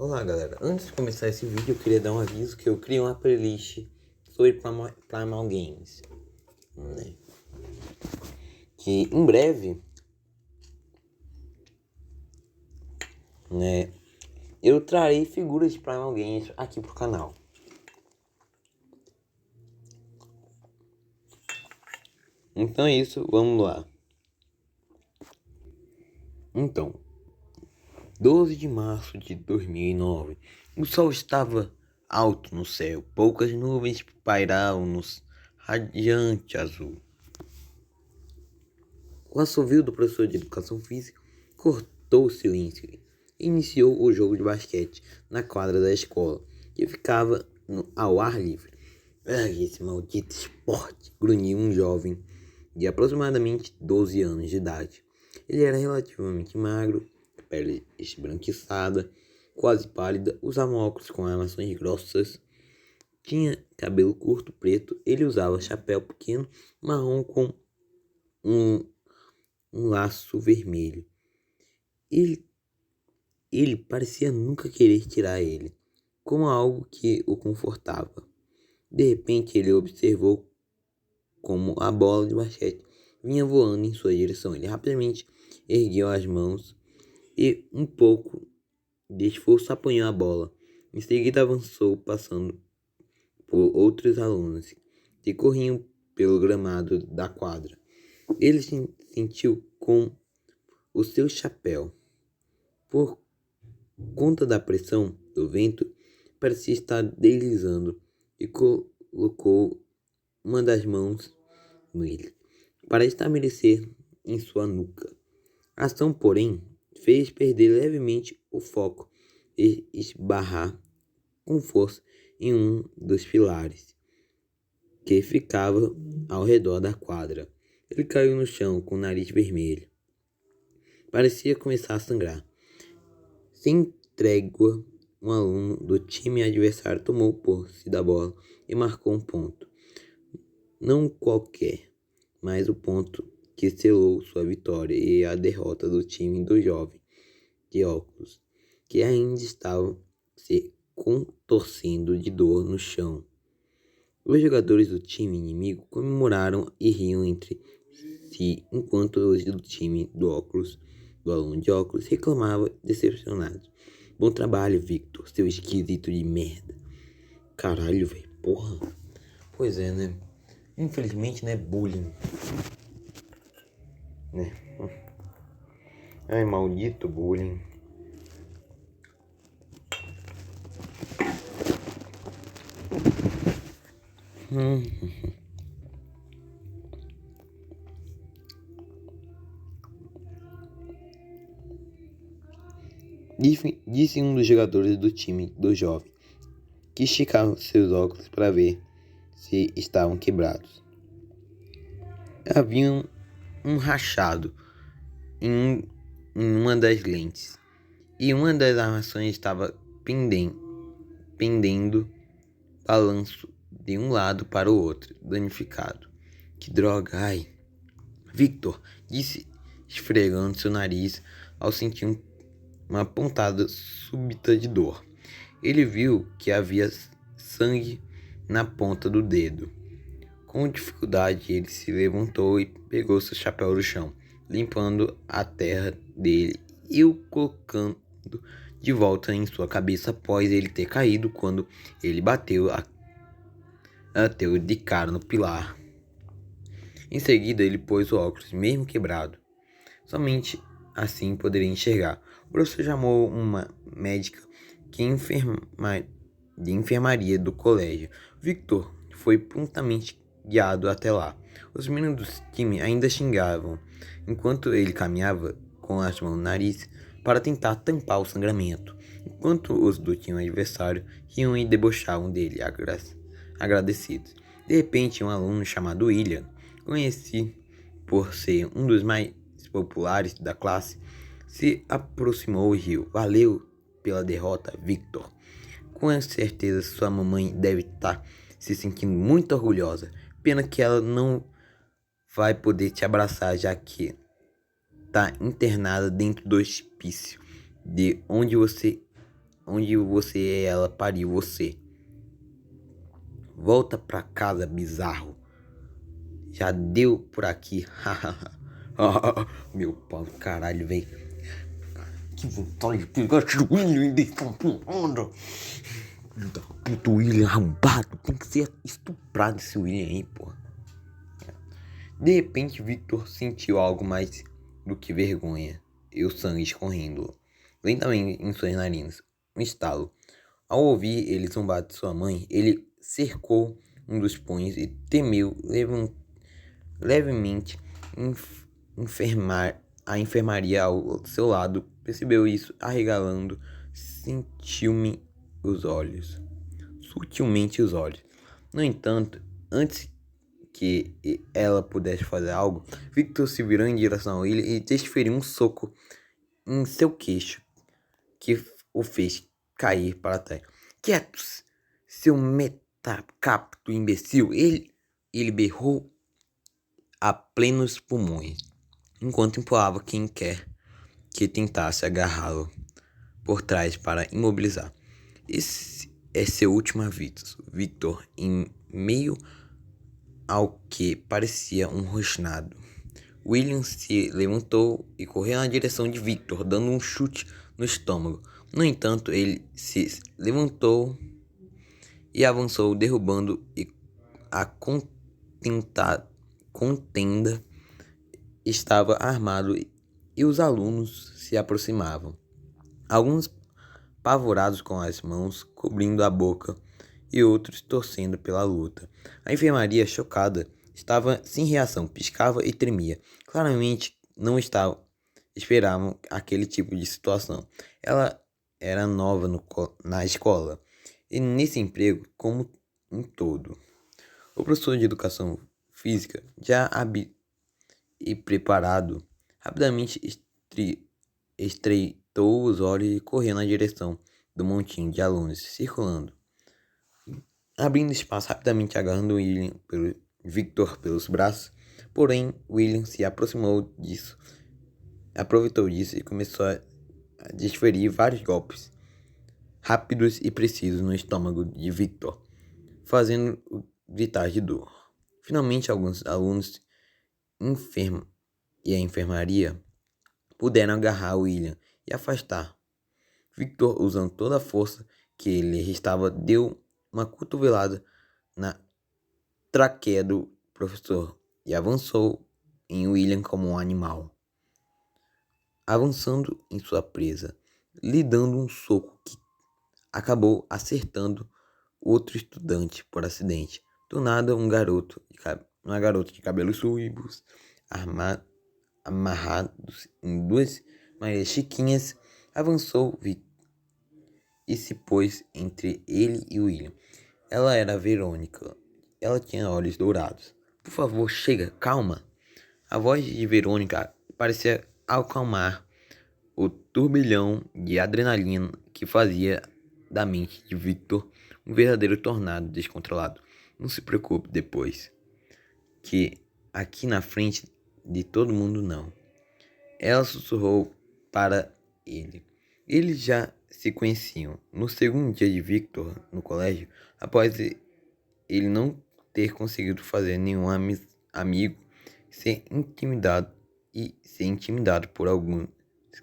Olá galera, antes de começar esse vídeo eu queria dar um aviso que eu criei uma playlist sobre Primal Games, né? Que em breve, né, eu trarei figuras de Primal Games aqui pro canal. Então é isso, vamos lá. Então, 12 de março de 2009, o sol estava alto no céu, poucas nuvens pairavam no radiante azul. O assovio do professor de educação física cortou o silêncio e iniciou o jogo de basquete na quadra da escola, que ficava ao ar livre. Esse maldito esporte! Grunhiu um jovem de aproximadamente 12 anos de idade. Ele era relativamente magro, pele esbranquiçada, quase pálida, usava óculos com armações grossas, tinha cabelo curto preto. Ele usava chapéu pequeno marrom com um laço vermelho. Ele parecia nunca querer tirar ele, como algo que o confortava. De repente ele observou como a bola de basquete vinha voando em sua direção. Ele rapidamente ergueu as mãos e, um pouco de esforço, apanhou a bola. Em seguida avançou, passando por outros alunos que corriam pelo gramado da quadra. Ele se sentiu com o seu chapéu. Por conta da pressão do vento, parecia estar deslizando e colocou uma das mãos nele para estabelecer em sua nuca. A ação, porém, fez perder levemente o foco e esbarrar com força em um dos pilares que ficava ao redor da quadra. Ele caiu no chão com o nariz vermelho. Parecia começar a sangrar. Sem trégua, um aluno do time adversário tomou posse da bola e marcou um ponto. Não qualquer, mas o ponto que selou sua vitória e a derrota do time do jovem de óculos, que ainda estava se contorcendo de dor no chão. Os jogadores do time inimigo comemoraram e riam entre si, enquanto os do time do aluno de óculos, reclamava decepcionado. Bom trabalho, Victor, seu esquisito de merda. Caralho, velho, porra. Pois é, né? Infelizmente, né, bullying. Né? Ai, maldito bullying. Disse um dos jogadores do time do jovem, que esticava seus óculos para ver se estavam quebrados. Havia um rachado em uma das lentes e uma das armações estava pendendo balanço de um lado para o outro, danificado. Que droga, ai! Victor disse, esfregando seu nariz ao sentir uma pontada súbita de dor. Ele viu que havia sangue na ponta do dedo. Com dificuldade, ele se levantou e pegou seu chapéu do chão, limpando a terra dele e o colocando de volta em sua cabeça após ele ter caído quando ele bateu de cara no pilar. Em seguida, ele pôs o óculos, mesmo quebrado. Somente assim poderia enxergar. O professor chamou uma médica de enfermaria do colégio. Victor foi prontamente guiado até lá. Os meninos do time ainda xingavam, enquanto ele caminhava com as mãos no nariz para tentar tampar o sangramento, enquanto os do time adversário riam e debochavam dele, agradecidos. De repente, um aluno chamado William, conhecido por ser um dos mais populares da classe, se aproximou e riu. Valeu pela derrota, Victor. Com certeza sua mamãe deve estar se sentindo muito orgulhosa. Pena que ela não vai poder te abraçar, já que está internada dentro do hospício de onde você onde você ela pariu você. Volta pra casa, bizarro. Já deu por aqui. Meu pau do caralho, velho. Que vontade de pegar esse William e deitar uma onda. Filho da puta, William arrombado. Tem que ser estuprado esse William aí, porra. De repente, Victor sentiu algo mais do que vergonha e o sangue escorrendo lentamente em suas narinas. Um estalo. Ao ouvir ele zombar de sua mãe, ele cercou um dos punhos e temeu levemente a enfermaria ao seu lado. Percebeu isso, arregalando, sentiu-me os olhos, sutilmente os olhos. No entanto, antes que ela pudesse fazer algo, Victor se virou em direção a ele e desferiu um soco em seu queixo, que o fez cair para trás. Quietos, seu metacapto imbecil! Ele berrou a plenos pulmões, enquanto empurrava quem quer que tentasse agarrá-lo por trás para imobilizar. Esse é seu último aviso, Victor, em meio ao que parecia um rosnado. William se levantou e correu na direção de Victor, dando um chute no estômago. No entanto, ele se levantou e avançou, derrubando a contenda estava armado e os alunos se aproximavam. Alguns pavorados com as mãos cobrindo a boca e outros torcendo pela luta. A enfermaria, chocada, estava sem reação, piscava e tremia. Claramente não esperavam aquele tipo de situação. Ela era nova na escola e nesse emprego como um todo. O professor de educação física, já e preparado, rapidamente estreitou os olhos e correu na direção do montinho de alunos circulando, abrindo espaço rapidamente, agarrando Victor pelos braços. Porém, William se aproveitou disso e começou a desferir vários golpes rápidos e precisos no estômago de Victor, fazendo-o gritar de dor. Finalmente, alguns alunos e a enfermaria puderam agarrar William e afastar. Victor, usando toda a força que lhe restava, deu uma cotovelada na traqueia do professor e avançou em William como um animal, avançando em sua presa, lhe dando um soco que acabou acertando outro estudante por acidente. Do nada, uma garota de cabelos ruivos, amarrados em duas malhas chiquinhas, avançou e se pôs entre ele e William. Ela era Verônica. Ela tinha olhos dourados. Por favor, chega, calma. A voz de Verônica parecia acalmar o turbilhão de adrenalina que fazia da mente de Victor um verdadeiro tornado descontrolado. Não se preocupe depois, que aqui na frente de todo mundo não. Ela sussurrou para ele. Eles já se conheciam. No segundo dia de Victor no colégio, após ele não ter conseguido fazer nenhum amigo, ser intimidado por alguns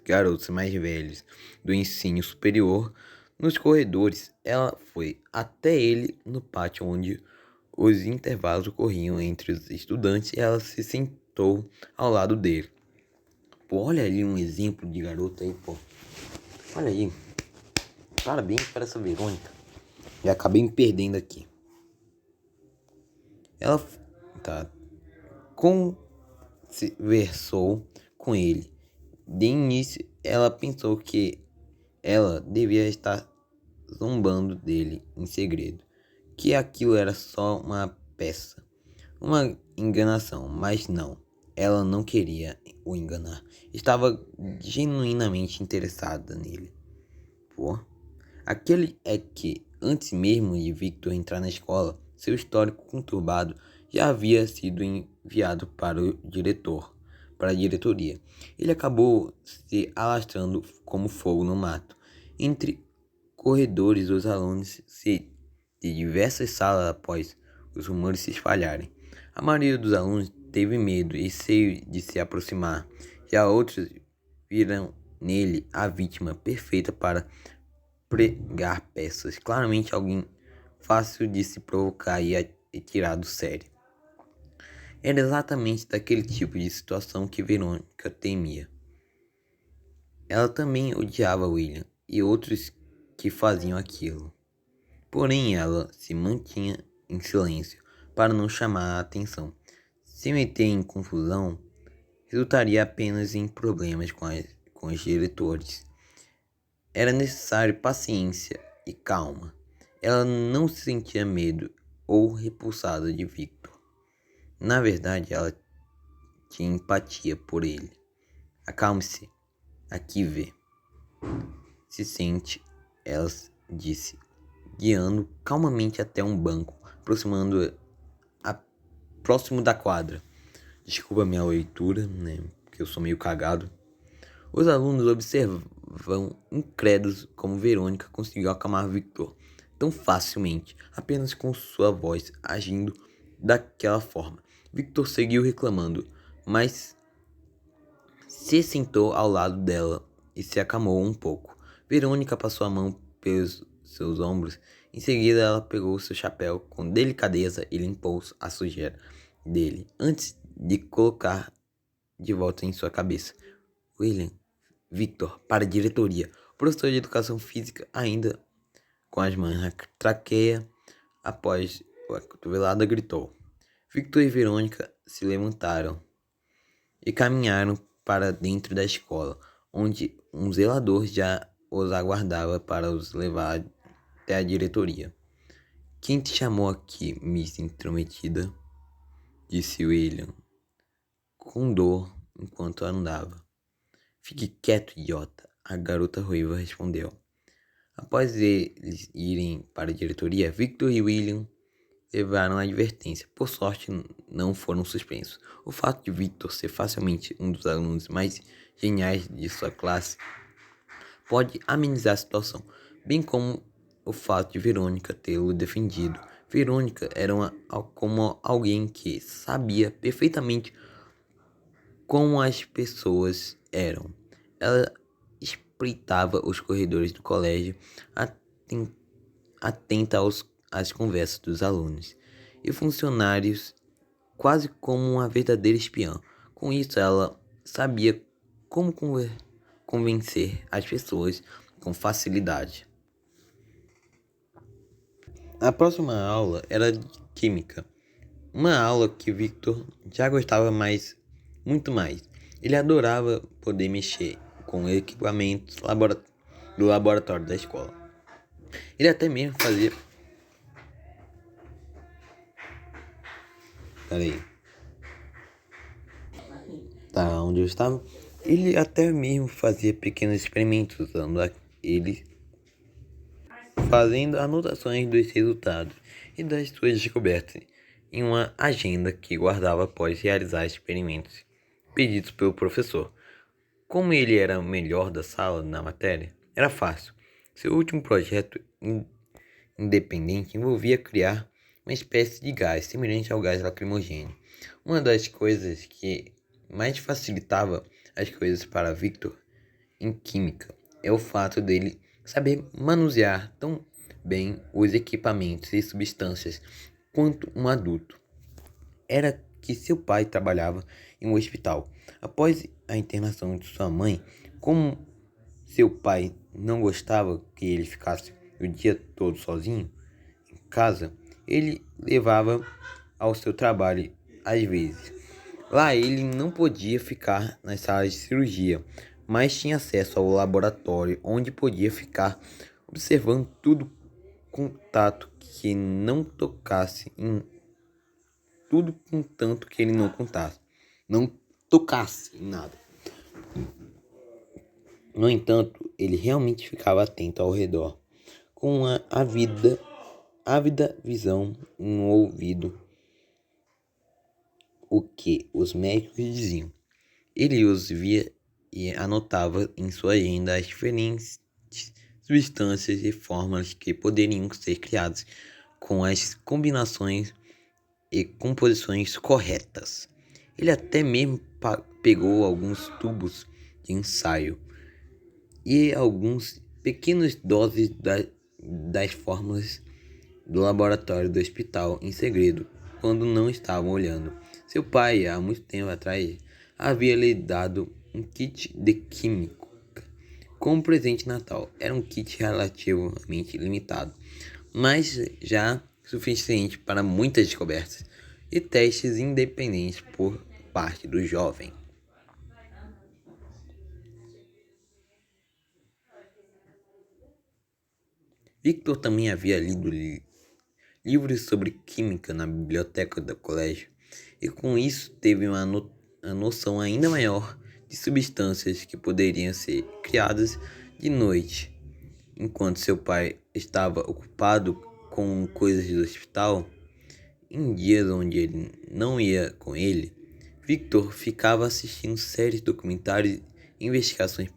garotos mais velhos do ensino superior nos corredores, ela foi até ele no pátio onde os intervalos ocorriam entre os estudantes e ela se sentou ao lado dele. Pô, olha ali um exemplo de garota aí, pô. Olha aí. Parabéns para essa Verônica. E acabei me perdendo aqui. Ela conversou com ele. De início, ela pensou que ela devia estar zombando dele em segredo, que aquilo era só uma peça, uma enganação, mas não. Ela não queria o enganar. Estava genuinamente interessada nele. Pô, aquele é que, antes mesmo de Victor entrar na escola, seu histórico conturbado já havia sido enviado para a diretoria. Ele acabou se alastrando como fogo no mato, entre corredores os alunos de diversas salas após os rumores se espalharem. A maioria dos alunos teve medo e receio de se aproximar, já outros viram nele a vítima perfeita para pregar peças. Claramente alguém fácil de se provocar e tirar do sério. Era exatamente daquele tipo de situação que Verônica temia. Ela também odiava William e outros que faziam aquilo. Porém, ela se mantinha em silêncio para não chamar a atenção. Se meter em confusão resultaria apenas em problemas com os diretores. Era necessário paciência e calma. Ela não sentia medo ou repulsada de Victor. Na verdade, ela tinha empatia por ele. Acalme-se, aqui vê. Se sente, ela disse, guiando calmamente até um banco, próximo da quadra. Desculpa a minha leitura, né? Porque eu sou meio cagado. Os alunos observam incrédulos como Verônica conseguiu acalmar Victor tão facilmente, apenas com sua voz agindo daquela forma. Victor seguiu reclamando, mas se sentou ao lado dela e se acalmou um pouco. Verônica passou a mão pelos seus ombros. Em seguida, ela pegou seu chapéu com delicadeza e limpou a sujeira dele, antes de colocar de volta em sua cabeça. William, Victor, para a diretoria. O professor de educação física, ainda com as mãos na traqueia, após a cotovelada, gritou. Victor e Verônica se levantaram e caminharam para dentro da escola, onde um zelador já os aguardava para os levar até a diretoria. Quem te chamou aqui, Miss Intrometida? Disse William, com dor, enquanto andava. Fique quieto, idiota, a garota ruiva respondeu. Após eles irem para a diretoria, Victor e William levaram a advertência. Por sorte, não foram suspensos. O fato de Victor ser facilmente um dos alunos mais geniais de sua classe pode amenizar a situação, bem como o fato de Verônica tê-lo defendido. Verônica era como alguém que sabia perfeitamente como as pessoas eram. Ela espreitava os corredores do colégio, atenta às conversas dos alunos e funcionários, quase como uma verdadeira espiã. Com isso, ela sabia como convencer as pessoas com facilidade. A próxima aula era de química, uma aula que Victor já gostava muito mais. Ele adorava poder mexer com equipamentos do laboratório da escola. Ele até mesmo fazia... Peraí. Tá onde eu estava? Ele até mesmo fazia pequenos experimentos usando ele, fazendo anotações dos resultados e das suas descobertas em uma agenda que guardava após realizar experimentos pedidos pelo professor. Como ele era o melhor da sala na matéria, era fácil. Seu último projeto independente envolvia criar uma espécie de gás semelhante ao gás lacrimogêneo. Uma das coisas que mais facilitava as coisas para Victor em química é o fato dele saber manusear tão bem os equipamentos e substâncias quanto um adulto. Era que seu pai trabalhava em um hospital. Após a internação de sua mãe, como seu pai não gostava que ele ficasse o dia todo sozinho em casa, ele levava ao seu trabalho às vezes. Lá ele não podia ficar nas salas de cirurgia, mas tinha acesso ao laboratório, onde podia ficar observando tudo contato que não tocasse em tudo, contanto que ele não tocasse em nada. No entanto, ele realmente ficava atento ao redor, com uma ávida visão no ouvido o que os médicos diziam. Ele os via e anotava em sua agenda as diferentes substâncias e fórmulas que poderiam ser criadas com as combinações e composições corretas. Ele até mesmo pegou alguns tubos de ensaio e alguns pequenas doses das fórmulas do laboratório do hospital em segredo, quando não estavam olhando. Seu pai, há muito tempo atrás, havia lhe dado um kit de química como presente de Natal. Era um kit relativamente limitado, mas já suficiente para muitas descobertas e testes independentes por parte do jovem. Victor também havia lido livros sobre química na biblioteca do colégio e com isso teve a noção ainda maior de substâncias que poderiam ser criadas de noite. Enquanto seu pai estava ocupado com coisas do hospital, em dias onde ele não ia com ele, Victor ficava assistindo séries documentários e investigações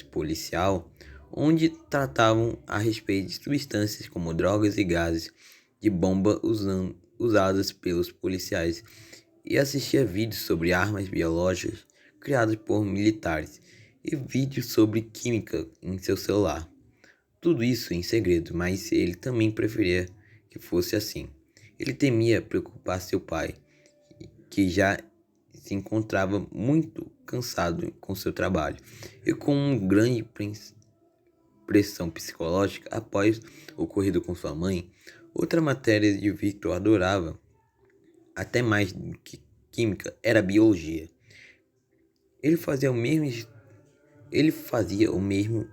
policial, onde tratavam a respeito de substâncias como drogas e gases de bomba usadas pelos policiais, e assistia vídeos sobre armas biológicas criadas por militares e vídeos sobre química em seu celular. Tudo isso em segredo, mas ele também preferia que fosse assim. Ele temia preocupar seu pai, que já se encontrava muito cansado com seu trabalho e com uma grande pressão psicológica após o ocorrido com sua mãe. Outra matéria de Victor adorava, até mais do que química, era biologia. Ele fazia o mesmo,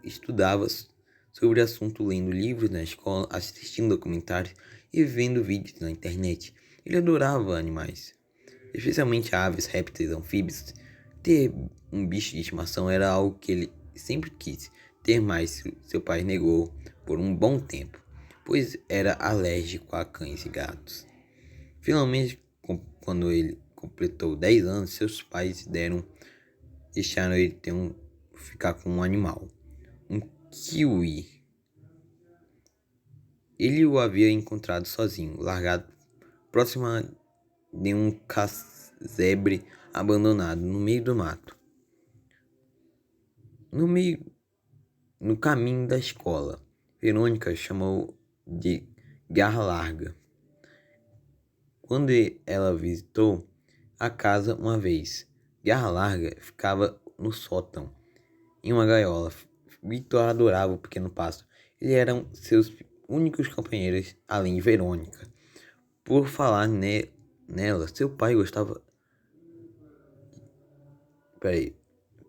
estudava sobre o assunto lendo livros na escola, assistindo documentários e vendo vídeos na internet. Ele adorava animais, especialmente aves, répteis, anfíbios. Ter um bicho de estimação era algo que ele sempre quis ter, mas seu pai negou por um bom tempo, pois era alérgico a cães e gatos. Finalmente, quando ele completou 10 anos, seus pais deixaram ele ficar com um animal, um kiwi. Ele o havia encontrado sozinho, largado próximo de um casebre abandonado no meio do mato. No caminho da escola, Verônica chamou de garra larga. Quando ela visitou a casa uma vez, Garra Larga ficava no sótão, em uma gaiola. Victor adorava o pequeno pássaro. Ele era seus únicos companheiros, além de Verônica. Por falar nela, seu pai gostava.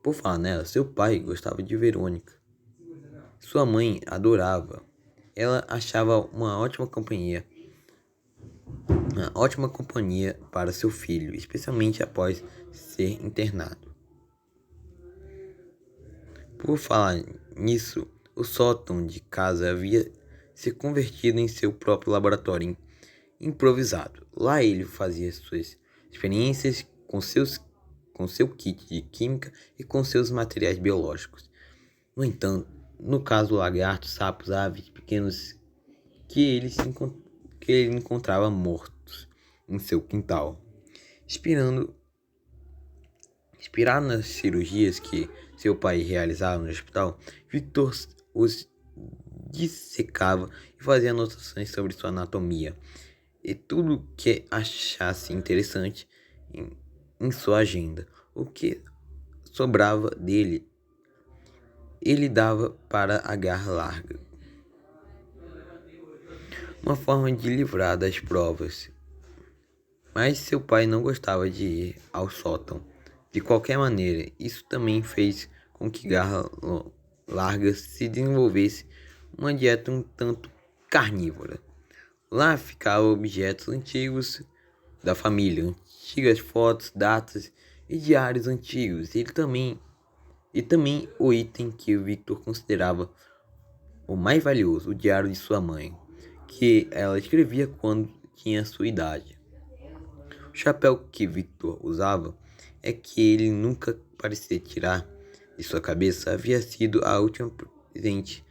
Por falar nela, seu pai gostava de Verônica. Sua mãe adorava. Ela achava uma ótima companhia para seu filho, especialmente após ser internado. Por falar nisso, o sótão de casa havia se convertido em seu próprio laboratório improvisado. Lá ele fazia suas experiências com seu kit de química e com seus materiais biológicos. No entanto, no caso lagartos, sapos, aves pequenos que ele encontrava mortos em seu quintal. Inspirado nas cirurgias que seu pai realizava no hospital, Victor os dissecava e fazia anotações sobre sua anatomia e tudo que achasse interessante em sua agenda. O que sobrava dele, ele dava para a garra larga. Uma forma de livrar das provas. Mas seu pai não gostava de ir ao sótão. De qualquer maneira, isso também fez com que Garra Larga se desenvolvesse uma dieta um tanto carnívora. Lá ficavam objetos antigos da família, antigas fotos, datas e diários antigos. E também o item que o Victor considerava o mais valioso, o diário de sua mãe, que ela escrevia quando tinha sua idade. O chapéu que Victor usava é que ele nunca parecia tirar de sua cabeça havia sido a última presente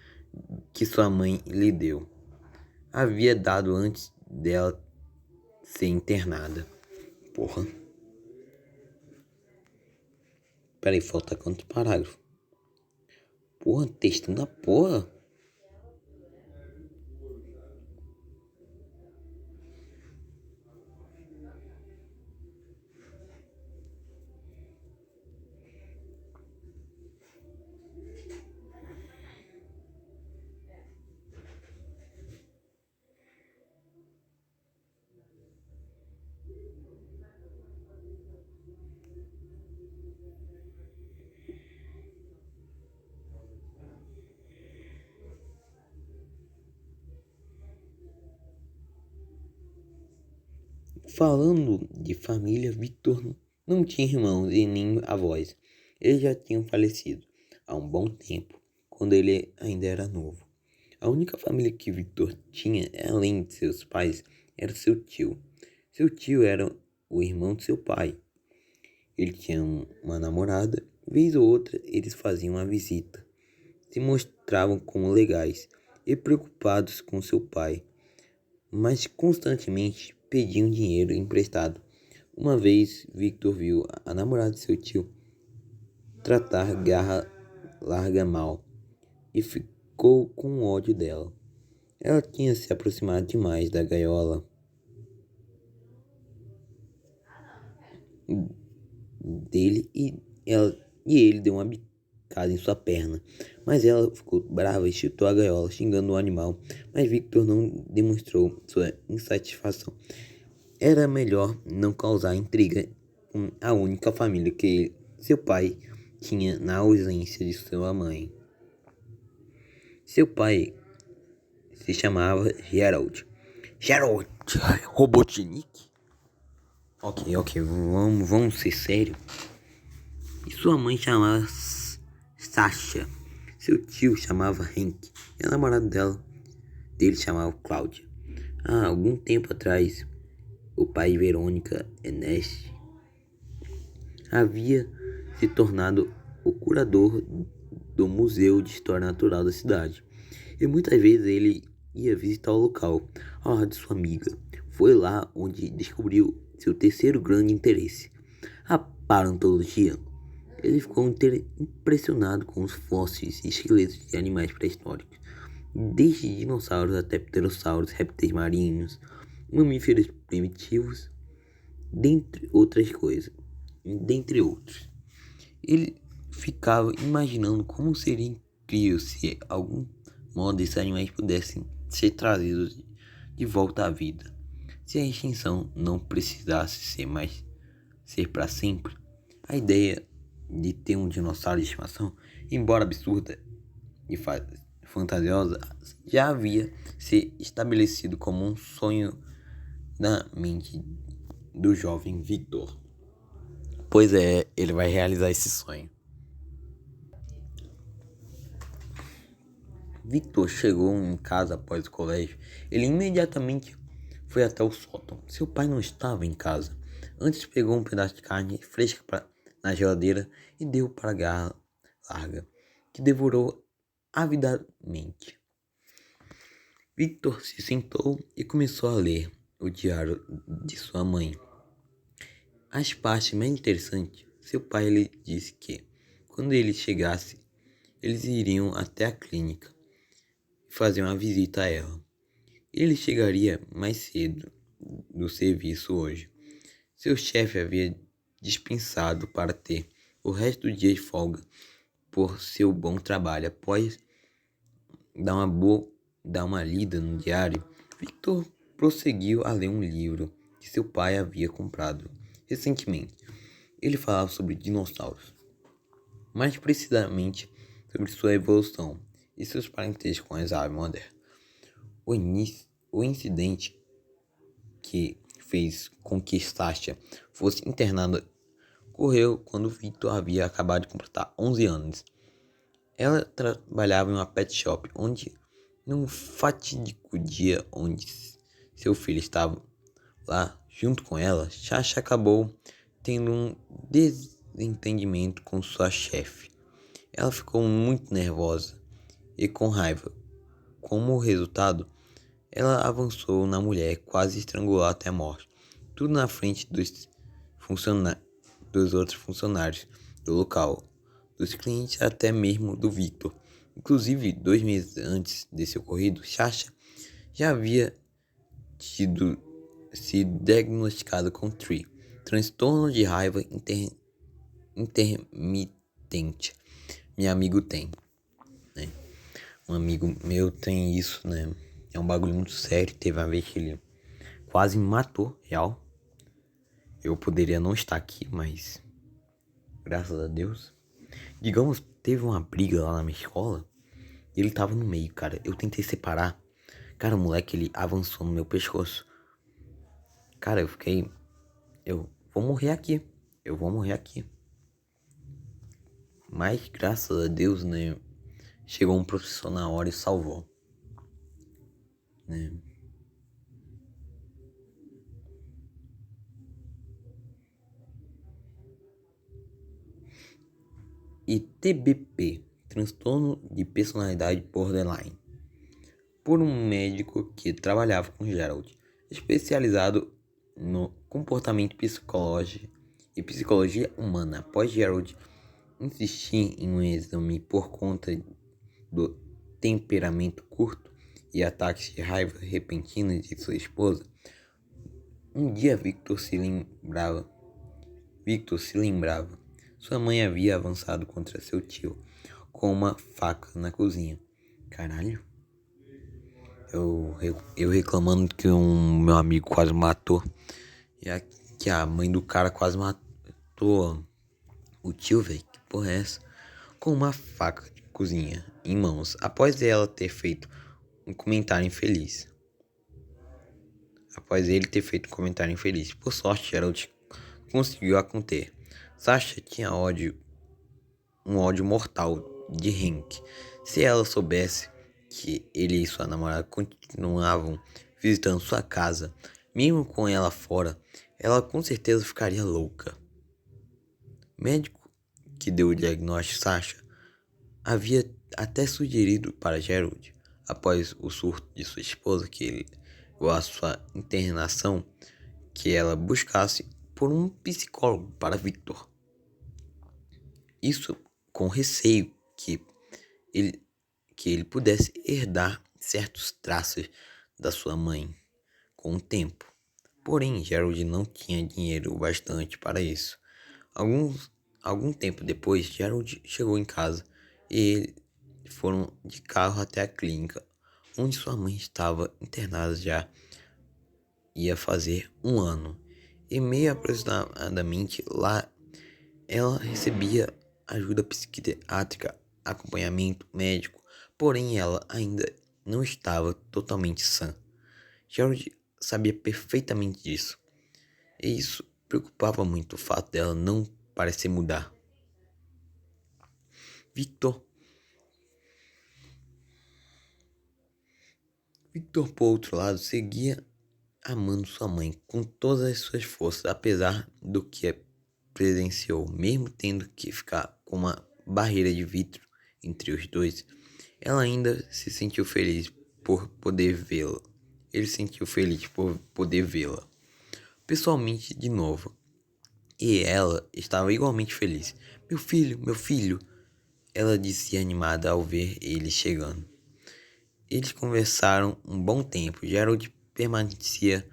que sua mãe lhe deu. Havia dado antes dela ser internada. Porra. Peraí, falta quanto parágrafo? Porra, textando a porra. Falando de família, Victor não tinha irmãos e nem avós. Eles já tinham falecido há um bom tempo, quando ele ainda era novo. A única família que Victor tinha, além de seus pais, era seu tio. Seu tio era o irmão de seu pai. Ele tinha uma namorada. Vez ou outra, eles faziam uma visita. Se mostravam como legais e preocupados com seu pai, mas constantemente pediam dinheiro emprestado. Uma vez, Victor viu a namorada de seu tio tratar Garra Larga mal e ficou com ódio dela. Ela tinha se aproximado demais da gaiola dele e ele deu uma bicada em sua perna. Mas ela ficou brava e chutou a gaiola, xingando o animal. Mas Victor não demonstrou sua insatisfação. Era melhor não causar intriga com a única família que seu pai tinha na ausência de sua mãe. Seu pai se chamava Gerald. Gerald Robotnik? Ok, vamos ser sérios. E sua mãe chamava Sasha. Seu tio chamava Hank. E a namorada dele chamava Cláudia. Há algum tempo atrás, o pai de Verônica, Ernest, havia se tornado o curador do Museu de História Natural da cidade. E muitas vezes ele ia visitar o local ao lado de sua amiga. Foi lá onde descobriu seu terceiro grande interesse, a paleontologia. Ele ficou impressionado com os fósseis e esqueletos de animais pré-históricos, desde dinossauros até pterossauros, répteis marinhos, mamíferos primitivos, dentre outras coisas, dentre outros. Ele ficava imaginando como seria incrível se algum modo esses animais pudessem ser trazidos de volta à vida. Se a extinção não precisasse ser para sempre. A ideia de ter um dinossauro de estimação, embora absurda e fantasiosa, já havia se estabelecido como um sonho na mente do jovem Victor. Pois é, ele vai realizar esse sonho. Victor chegou em casa após o colégio. Ele imediatamente foi até o sótão. Seu pai não estava em casa. Antes pegou um pedaço de carne fresca na geladeira e deu para a Garra Larga, que devorou avidamente. Victor se sentou e começou a ler o diário de sua mãe. As partes mais interessantes, seu pai lhe disse que, quando ele chegasse, eles iriam até a clínica e fazer uma visita a ela. Ele chegaria mais cedo do serviço hoje. Seu chefe havia dispensado para ter o resto do dia de folga por seu bom trabalho. Após dar uma lida no diário, Victor prosseguiu a ler um livro que seu pai havia comprado recentemente. Ele falava sobre dinossauros, mais precisamente sobre sua evolução e seus parentescos com as aves modernas. O incidente que fez com que Sasha fosse internada ocorreu quando Victor havia acabado de completar 11 anos. Ela trabalhava em uma pet shop, onde, num fatídico dia onde seu filho estava lá junto com ela, Sasha acabou tendo um desentendimento com sua chefe. Ela ficou muito nervosa e com raiva. Como resultado, ela avançou na mulher, quase estrangulou até a morte. Tudo na frente dos outros funcionários do local, dos clientes até mesmo do Victor. Inclusive, 2 meses antes desse ocorrido, Sasha já havia tido sido diagnosticado com TRI, transtorno de raiva intermitente. Meu amigo tem, né? Um amigo meu tem isso, né? É um bagulho muito sério. Teve uma vez que ele quase me matou, real. Eu poderia não estar aqui, mas graças a Deus. Digamos, teve uma briga lá na minha escola e ele tava no meio, cara. Eu tentei separar. Cara, o moleque, ele avançou no meu pescoço. Cara, eu fiquei... Eu vou morrer aqui. Eu vou morrer aqui. Mas, graças a Deus, né? Chegou um professor na hora e salvou, né? E TBP, transtorno de personalidade borderline, por um médico que trabalhava com Gerald, especializado no comportamento psicológico e psicologia humana. Após Gerald insistir em um exame por conta do temperamento curto e ataques de raiva repentinos de sua esposa, um dia Victor se lembrava. Sua mãe havia avançado contra seu tio com uma faca na cozinha. Caralho. Eu reclamando que um meu amigo quase matou. Que a mãe do cara quase matou o tio, velho. Que porra é essa? Com uma faca de cozinha em mãos. Após ela ter feito um comentário infeliz. Após ele ter feito um comentário infeliz. Por sorte, Gerald conseguiu a conter. Sasha tinha um ódio mortal de Hank. Se ela soubesse que ele e sua namorada continuavam visitando sua casa, mesmo com ela fora, ela com certeza ficaria louca. O médico que deu o diagnóstico Sasha havia até sugerido para Gerald, após o surto de sua esposa, ou a sua internação, que ela buscasse por um psicólogo para Victor. Isso com receio ele, que ele pudesse herdar certos traços da sua mãe com o tempo. Porém, Gerald não tinha dinheiro bastante para isso. Algum tempo depois, Gerald chegou em casa e eles foram de carro até a clínica, onde sua mãe estava internada já ia fazer um ano. E meio aproximadamente lá, ela recebia ajuda psiquiátrica, acompanhamento médico, porém ela ainda não estava totalmente sã. Gerald sabia perfeitamente disso, e isso preocupava muito o fato dela não parecer mudar. Victor, por outro lado, seguia amando sua mãe com todas as suas forças, apesar do que presenciou, mesmo tendo que ficar com uma barreira de vidro entre os dois. Ela ainda se sentiu feliz por poder vê-la. Ele se sentiu feliz por poder vê-la pessoalmente de novo. E ela estava igualmente feliz. Meu filho, ela disse animada ao ver ele chegando. Eles conversaram um bom tempo. Gerald permanecia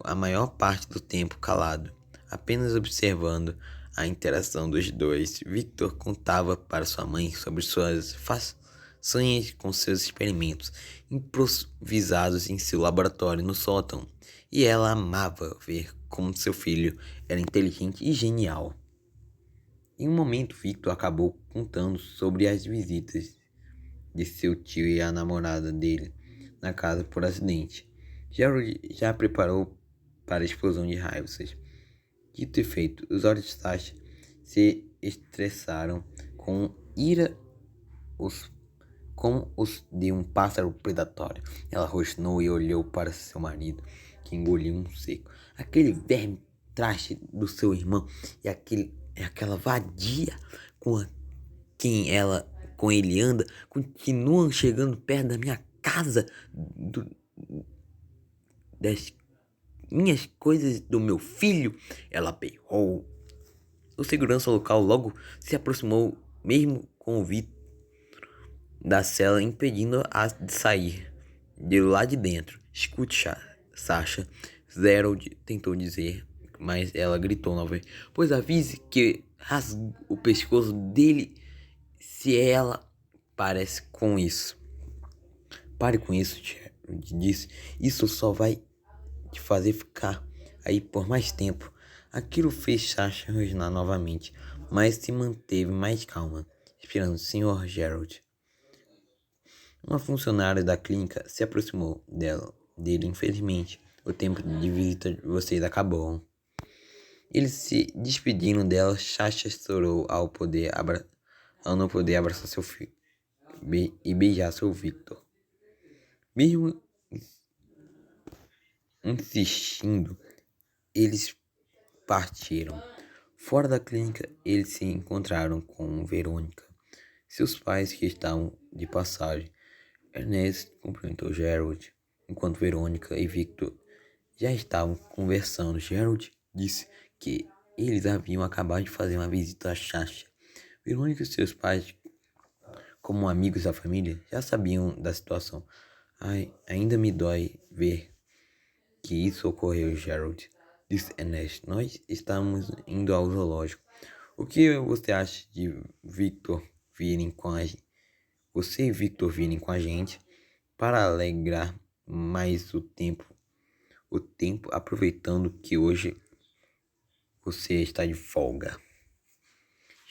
a maior parte do tempo calado, apenas observando a interação dos dois. Victor contava para sua mãe sobre suas façanhas com seus experimentos improvisados em seu laboratório no sótão, e ela amava ver como seu filho era inteligente e genial. Em um momento, Victor acabou contando sobre as visitas de seu tio e a namorada dele na casa por acidente. Gerald já preparou para a explosão de raiva. Dito e feito, os olhos de Sasha se estressaram com ira, como os de um pássaro predatório. Ela rosnou e olhou para seu marido, que engoliu um seco. Aquele verme traste do seu irmão e aquela vadia com com ele anda continuam chegando perto da minha casa, das minhas coisas do meu filho. Ela berrou. O segurança local logo se aproximou, mesmo com o Vitor da cela, impedindo-a de sair de lá de dentro. Escute, Sasha, Zerold tentou dizer, mas ela gritou novamente. Pois avise que rasgue o pescoço dele se ela parece com isso. Pare com isso, disse. Isso só vai te fazer ficar aí por mais tempo. Aquilo fez Sasha rosnar novamente, mas se manteve mais calma, esperando o Sr. Gerald. Uma funcionária da clínica se aproximou dele. Infelizmente, o tempo de visita de vocês acabou. Eles se despediram dela. Sasha chorou ao não poder abraçar seu filho e beijar seu Victor. Mesmo insistindo, eles partiram. Fora da clínica, eles se encontraram com Verônica, seus pais que estavam de passagem. Ernest cumprimentou Gerald, enquanto Verônica e Victor já estavam conversando. Gerald disse que eles haviam acabado de fazer uma visita a Sasha. Verônica e seus pais, como amigos da família, já sabiam da situação. Ai, ainda me dói ver que isso ocorreu, Gerald, disse Ernest. Nós estamos indo ao zoológico. O que você acha de Victor virem com a gente? Você e Victor virem com a gente para alegrar mais o tempo, aproveitando que hoje você está de folga.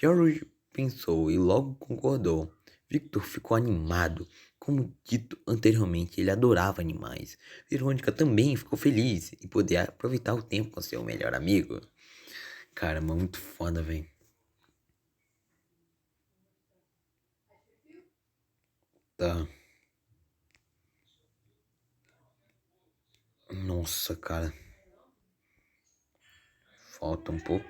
George pensou e logo concordou. Victor ficou animado. Como dito anteriormente, ele adorava animais. Verônica também ficou feliz em poder aproveitar o tempo com seu melhor amigo. Caramba, muito foda, velho. Tá. Nossa, cara. Falta um pouco.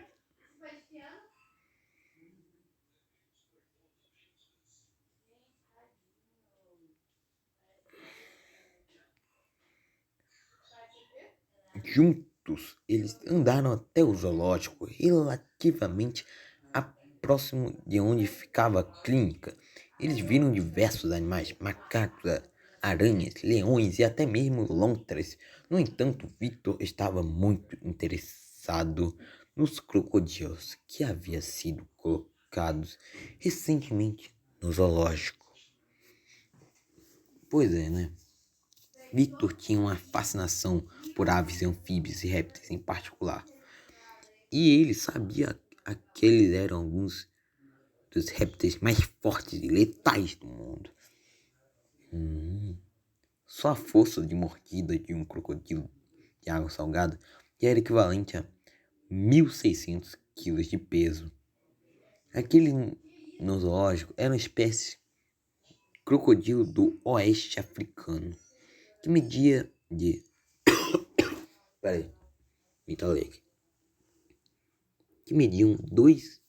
Juntos, eles andaram até o zoológico, relativamente próximo de onde ficava a clínica. Eles viram diversos animais, macacos, aranhas, leões e até mesmo lontras. No entanto, Victor estava muito interessado nos crocodilos que haviam sido colocados recentemente no zoológico. Pois é, né? Victor tinha uma fascinação por aves, anfíbios e répteis em particular. E ele sabia que aqueles eram alguns dos répteis mais fortes e letais do mundo. Só a força de mordida de um crocodilo de água salgada era equivalente a 1.600 quilos de peso. Aquele no zoológico era uma espécie de crocodilo do oeste africano, que media de... Peraí, me talei aqui. Que mediam 2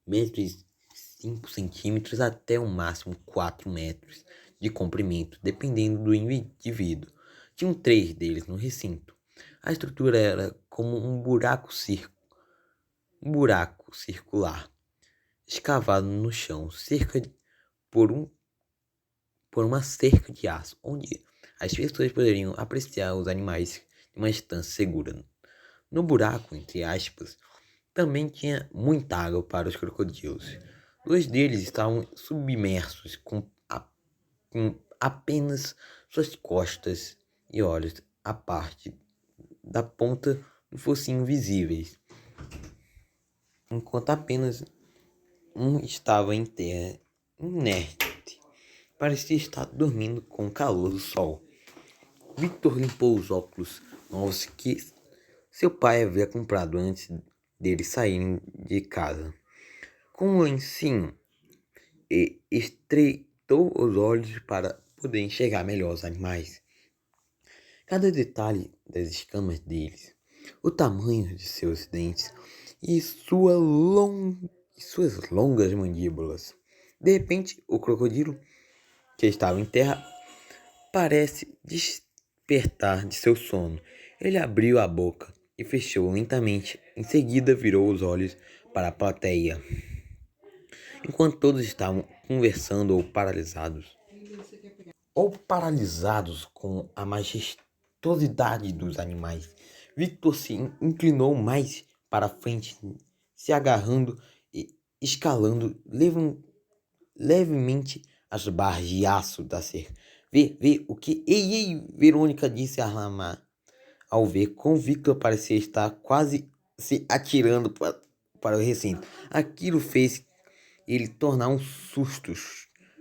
metros e 5 centímetros até o máximo 4 metros de comprimento, dependendo do indivíduo. Tinham 3 deles no recinto. A estrutura era como um buraco circular, escavado no chão, por uma cerca de aço, onde as pessoas poderiam apreciar os animais de uma distância segura. No buraco, entre aspas, também tinha muita água para os crocodilos. 2 deles estavam submersos com apenas suas costas e olhos a parte da ponta do focinho visíveis, enquanto apenas um estava em terra inerte. Parecia estar dormindo com o calor do sol. Victor limpou os óculos novos que seu pai havia comprado antes deles saírem de casa. Com um lencinho, e estreitou os olhos para poder enxergar melhor os animais. Cada detalhe das escamas deles, o tamanho de seus dentes e sua e suas longas mandíbulas. De repente, o crocodilo, que estava em terra, parece despertar de seu sono. Ele abriu a boca e fechou lentamente. Em seguida, virou os olhos para a plateia. Enquanto todos estavam conversando ou paralisados com a majestosidade dos animais, Victor se inclinou mais para frente, se agarrando e escalando levemente as barras de aço da cerca. Vê o que... Ei, Verônica disse ao ver como Victor parecia estar quase se atirando para o recinto. Aquilo fez ele tornar um susto,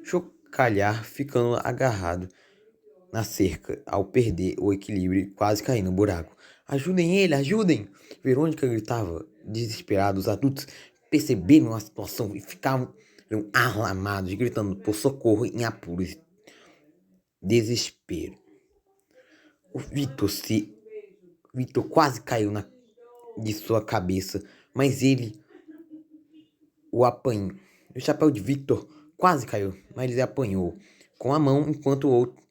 chocalhar, ficando agarrado na cerca ao perder o equilíbrio e quase cair no buraco. Ajudem ele, ajudem! Verônica gritava, desesperada. Os adultos perceberam a situação e ficavam alarmados, gritando por socorro em apuros. Desespero. O Victor quase caiu de sua cabeça, mas ele o apanhou. O chapéu de Victor quase caiu, mas ele apanhou com a mão enquanto o outro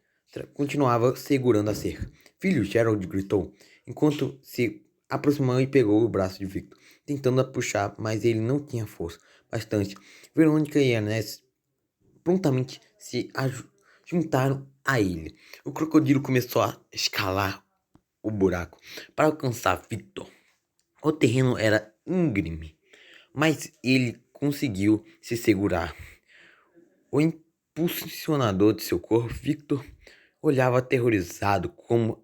continuava segurando a cerca. Filho, Gerald gritou, enquanto se aproximou e pegou o braço de Victor, tentando a puxar, mas ele não tinha força bastante. Verônica e Ernest prontamente se juntaram a ele. O crocodilo começou a escalar o buraco para alcançar Victor. O terreno era íngreme, mas ele conseguiu se segurar. O impulsionador de seu corpo, Victor, olhava aterrorizado como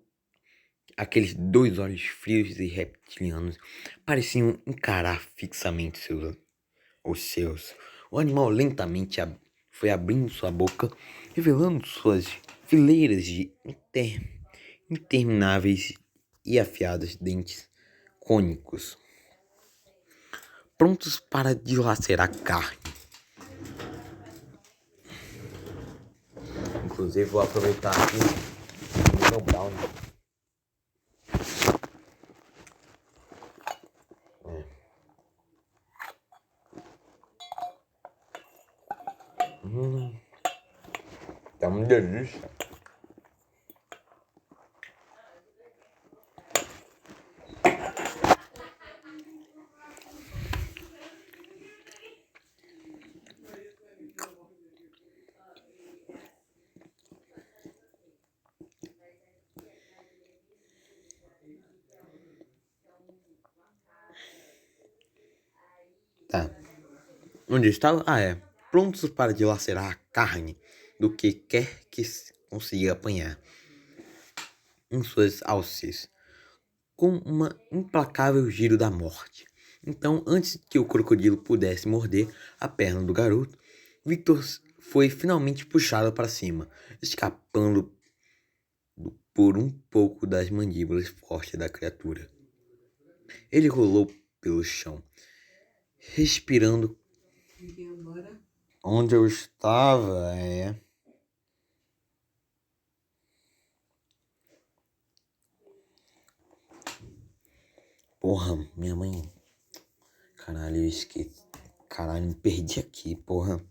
aqueles dois olhos frios e reptilianos pareciam encarar fixamente os seus. O animal lentamente foi abrindo sua boca, revelando suas fileiras de intermináveis e afiados dentes cônicos, prontos para dilacerar carne. Inclusive, vou aproveitar aqui o meu brownie. Tá uma delícia. Tá. Onde estava? Prontos para dilacerar a carne do que quer que consiga apanhar em suas alças, com uma implacável giro da morte. Então, antes que o crocodilo pudesse morder a perna do garoto, Victor foi finalmente puxado para cima, escapando por um pouco das mandíbulas fortes da criatura. Ele rolou pelo chão, respirando. Onde eu estava, Porra, minha mãe. Caralho, eu esqueci. Caralho, me perdi aqui, porra.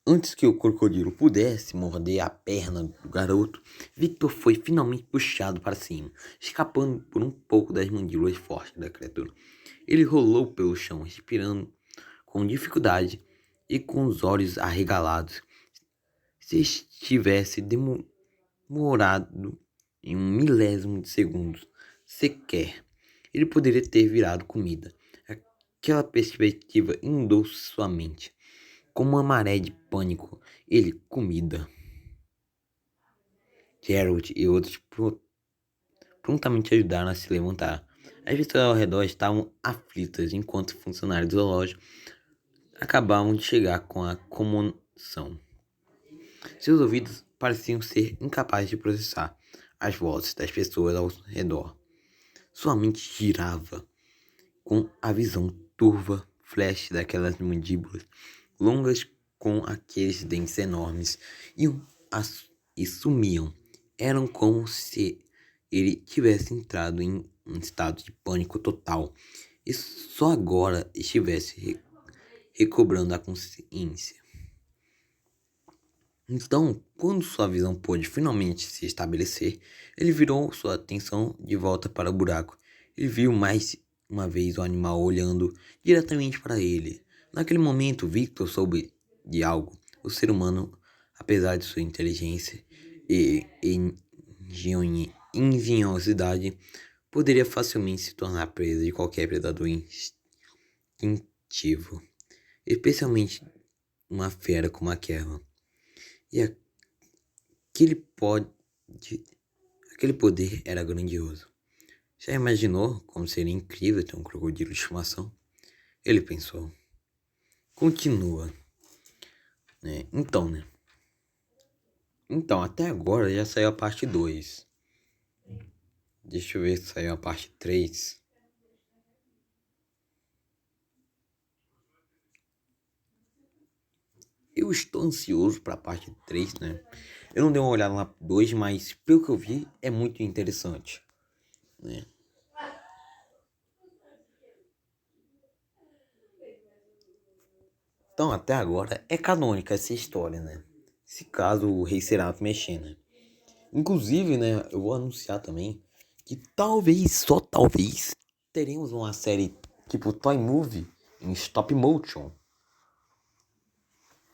Antes que o crocodilo pudesse morder a perna do garoto, Victor foi finalmente puxado para cima, escapando por um pouco das mandíbulas fortes da criatura. Ele rolou pelo chão, respirando com dificuldade e com os olhos arregalados. Se estivesse demorado em um milésimo de segundos sequer, ele poderia ter virado comida. Aquela perspectiva inundou sua mente. Como uma maré de pânico, ele, comida. Gerald e outros prontamente ajudaram a se levantar. As pessoas ao redor estavam aflitas, enquanto funcionários do zoológico acabavam de chegar com a comoção. Seus ouvidos pareciam ser incapazes de processar as vozes das pessoas ao redor. Sua mente girava com a visão turva, flash daquelas mandíbulas longas com aqueles dentes enormes e sumiam. Eram como se ele tivesse entrado em um estado de pânico total e só agora estivesse recobrando a consciência. Então, quando sua visão pôde finalmente se estabelecer, ele virou sua atenção de volta para o buraco. Ele viu mais uma vez o animal olhando diretamente para ele. Naquele momento, Victor soube de algo. O ser humano, apesar de sua inteligência e engenhosidade, poderia facilmente se tornar presa de qualquer predador instintivo, especialmente uma fera como aquela. E aquele pode, aquele poder era grandioso. Já imaginou como seria incrível ter um crocodilo de estimação? Ele pensou. Continua, né? Então, até agora já saiu a parte 2. Deixa eu ver se saiu a parte 3. Eu estou ansioso para a parte 3, né? Eu não dei uma olhada na 2, mas pelo que eu vi, é muito interessante, né? Então, até agora, é canônica essa história, né? Se caso o Rei Serato mexer, né? Inclusive, né, eu vou anunciar também que talvez, só talvez, teremos uma série tipo Toy Movie em stop motion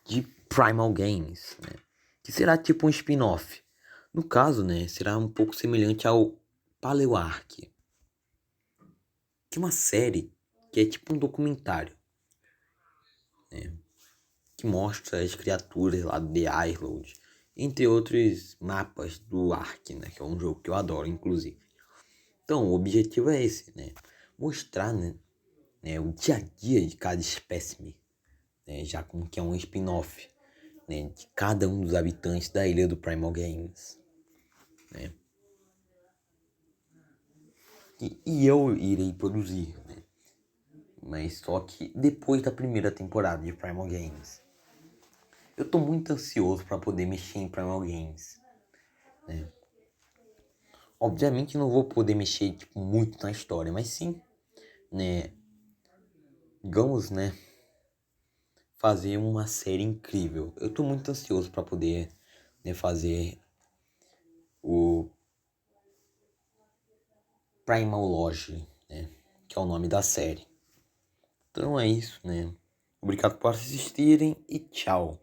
de Primal Games, né? Que será tipo um spin-off. No caso, né, será um pouco semelhante ao Paleoark, que é uma série que é tipo um documentário, né, que mostra as criaturas lá do The Island, entre outros mapas do Ark, né, que é um jogo que eu adoro, inclusive. Então, o objetivo é esse, né, mostrar, né, o dia a dia de cada espécime, né, já como que é um spin-off, né, de cada um dos habitantes da ilha do Primal Games, né. E eu irei produzir, né, mas só que depois da primeira temporada de Primal Games. Eu tô muito ansioso para poder mexer em Primal Games, né. Obviamente não vou poder mexer tipo, muito na história, mas sim, né, digamos, né, fazer uma série incrível. Eu tô muito ansioso para poder, né, fazer o Primal Lodge, né, que é o nome da série. Então é isso, né. Obrigado por assistirem e tchau.